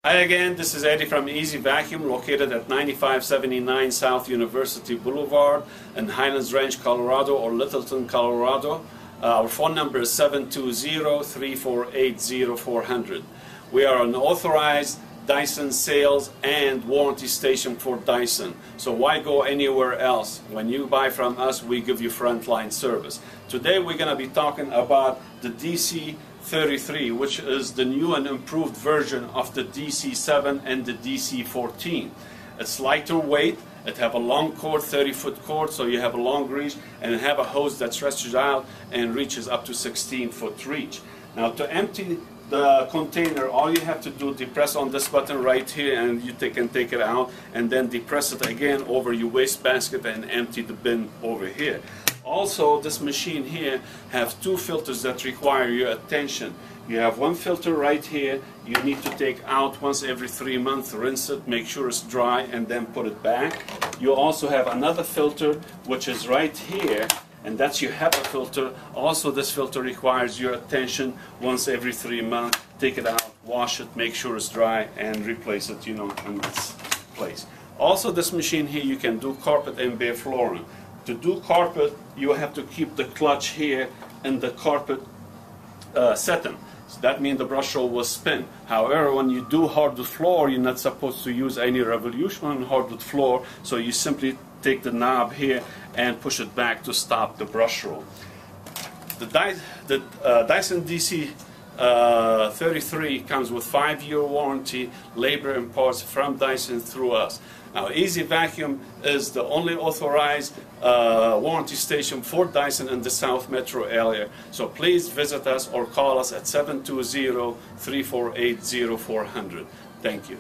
Hi again, this is Eddie from Easy Vacuum, located at 9579 South University Boulevard in Highlands Ranch, Colorado, or Littleton, Colorado. Our phone number is 720-348-0400. We are an authorized Dyson sales and warranty station for Dyson. So why go anywhere else? When you buy from us, we give you frontline service. Today we're going to be talking about the DC33, which is the new and improved version of the DC7 and the DC14. It's lighter weight, it have a long cord, 30-foot cord, so you have a long reach, and it have a hose that stretches out and reaches up to 16-foot reach. Now to empty the container, all you have to do, depress on this button right here, and you can take it out, and then depress it again over your wastebasket and empty the bin over here. Also, this machine here have two filters that require your attention. You have one filter right here you need to take out once every 3 months, rinse it, make sure it's dry, and then put it back. You also have another filter which is right here, and that's your HEPA filter. Also, this filter requires your attention once every 3 months. Take it out, wash it, make sure it's dry, and replace it, in its place. Also, this machine here, you can do carpet and bare flooring. To do carpet, you have to keep the clutch here in the carpet setting. So that means the brush roll will spin. However, when you do hardwood floor, you're not supposed to use any revolution on hardwood floor, so you simply take the knob here and push it back to stop the brush roll. The Dyson DC33 comes with 5-year warranty, labor and parts from Dyson through us. Now, Easy Vacuum is the only authorized warranty station for Dyson in the South Metro area. So please visit us or call us at 720-348-0400. Thank you.